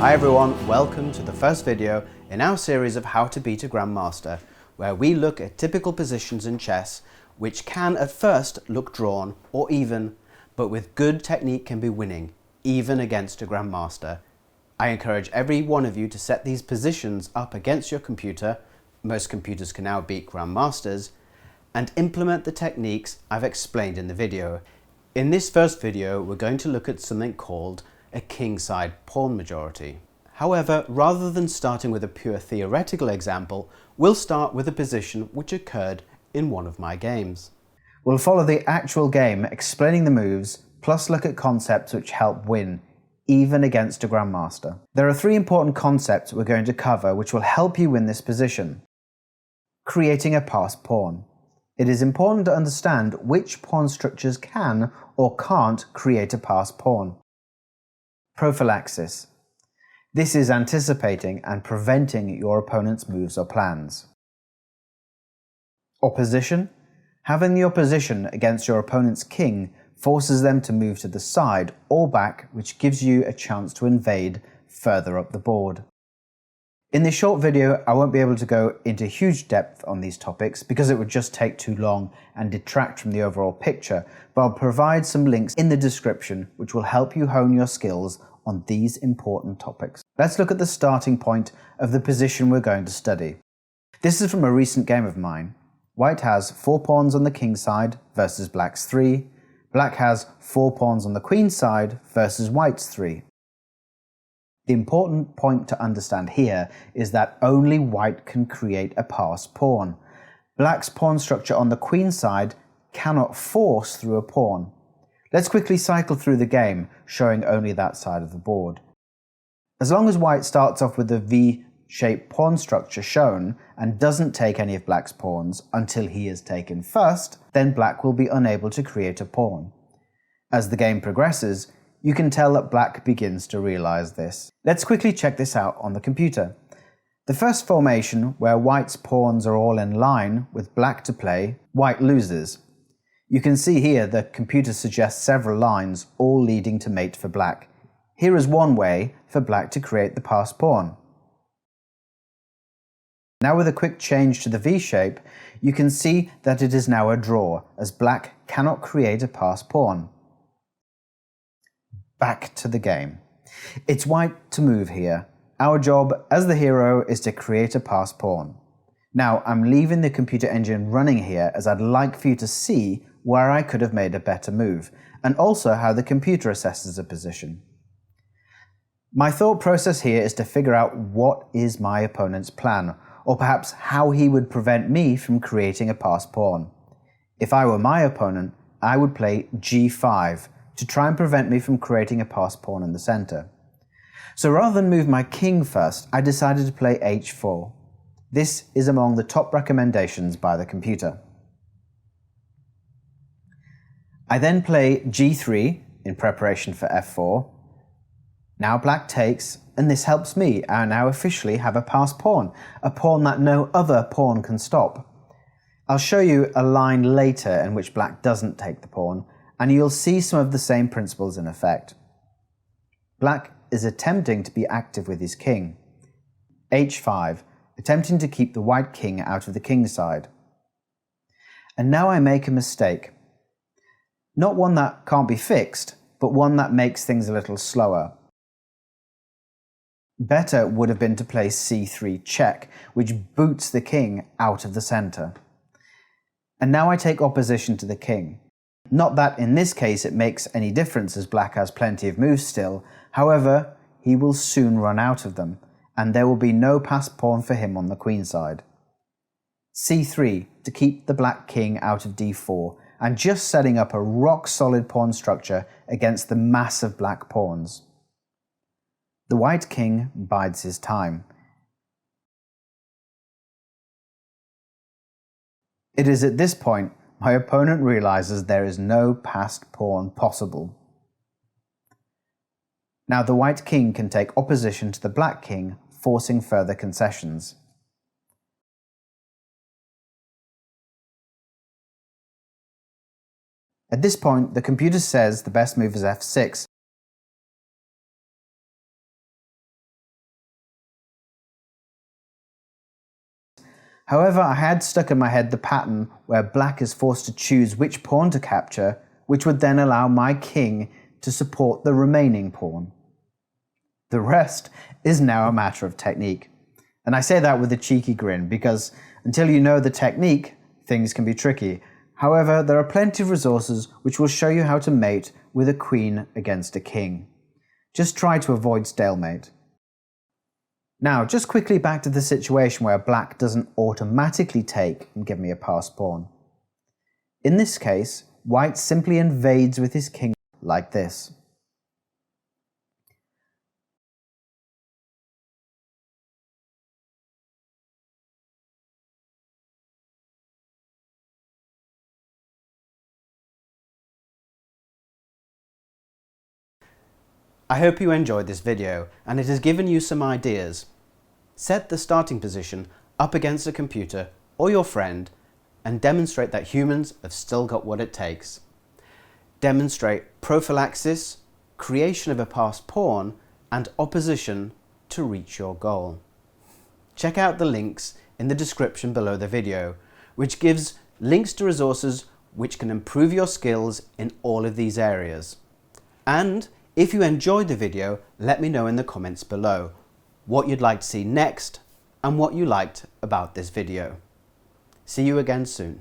Hi everyone, welcome to the first video in our series of How to Beat a Grandmaster, where we look at typical positions in chess which can at first look drawn or even, but with good technique can be winning, even against a Grandmaster. I encourage every one of you to set these positions up against your computer, most computers can now beat Grandmasters, and implement the techniques I've explained in the video. In this first video, we're going to look at something called a Kingside Pawn Majority. However, rather than starting with a pure theoretical example, we'll start with a position which occurred in one of my games. We'll follow the actual game, explaining the moves, plus look at concepts which help win, even against a Grandmaster. There are three important concepts we're going to cover which will help you win this position. Creating a passed pawn. It is important to understand which pawn structures can or can't create a passed pawn. Prophylaxis. This is anticipating and preventing your opponent's moves or plans. Opposition. Having the opposition against your opponent's king forces them to move to the side or back, which gives you a chance to invade further up the board. In this short video, I won't be able to go into huge depth on these topics because it would just take too long and detract from the overall picture, but I'll provide some links in the description which will help you hone your skills on these important topics. Let's look at the starting point of the position we're going to study. This is from a recent game of mine. White has 4 pawns on the king side versus black's 3. Black has 4 pawns on the queen side versus white's 3. The important point to understand here is that only white can create a passed pawn. Black's pawn structure on the queen side cannot force through a pawn. Let's quickly cycle through the game, showing only that side of the board. As long as white starts off with the V-shaped pawn structure shown and doesn't take any of black's pawns until he is taken first, then black will be unable to create a pawn. As the game progresses, you can tell that black begins to realize this. Let's quickly check this out on the computer. The first formation, where white's pawns are all in line with black to play, white loses. You can see here the computer suggests several lines, all leading to mate for black. Here is one way for black to create the passed pawn. Now with a quick change to the V shape, you can see that it is now a draw, as black cannot create a passed pawn. Back to the game. It's white to move here. Our job as the hero is to create a passed pawn. Now I'm leaving the computer engine running here as I'd like for you to see where I could have made a better move, and also how the computer assesses a position. My thought process here is to figure out what is my opponent's plan, or perhaps how he would prevent me from creating a passed pawn. If I were my opponent, I would play G5, to try and prevent me from creating a passed pawn in the center. So rather than move my king first, I decided to play H4. This is among the top recommendations by the computer. I then play G3 in preparation for F4. Now black takes, and this helps me. I now officially have a passed pawn, a pawn that no other pawn can stop. I'll show you a line later in which black doesn't take the pawn, and you'll see some of the same principles in effect. Black is attempting to be active with his king. H5, attempting to keep the white king out of the king side. And now I make a mistake. Not one that can't be fixed, but one that makes things a little slower. Better would have been to play C3 check, which boots the king out of the center. And now I take opposition to the king. Not that in this case it makes any difference as black has plenty of moves still, however, he will soon run out of them, and there will be no passed pawn for him on the queen side. C3 to keep the black king out of D4, and just setting up a rock-solid pawn structure against the mass of black pawns. The white king bides his time. It is at this point my opponent realizes there is no passed pawn possible. Now the white king can take opposition to the black king, forcing further concessions. At this point, the computer says the best move is F6, However, I had stuck in my head the pattern where black is forced to choose which pawn to capture, which would then allow my king to support the remaining pawn. The rest is now a matter of technique. And I say that with a cheeky grin because until you know the technique, things can be tricky. However, there are plenty of resources which will show you how to mate with a queen against a king. Just try to avoid stalemate. Now, just quickly back to the situation where black doesn't automatically take and give me a passed pawn. In this case, white simply invades with his king like this. I hope you enjoyed this video and it has given you some ideas. Set the starting position up against a computer or your friend and demonstrate that humans have still got what it takes. Demonstrate prophylaxis, creation of a passed pawn and opposition to reach your goal. Check out the links in the description below the video, which gives links to resources which can improve your skills in all of these areas. And if you enjoyed the video, let me know in the comments below what you'd like to see next and what you liked about this video. See you again soon.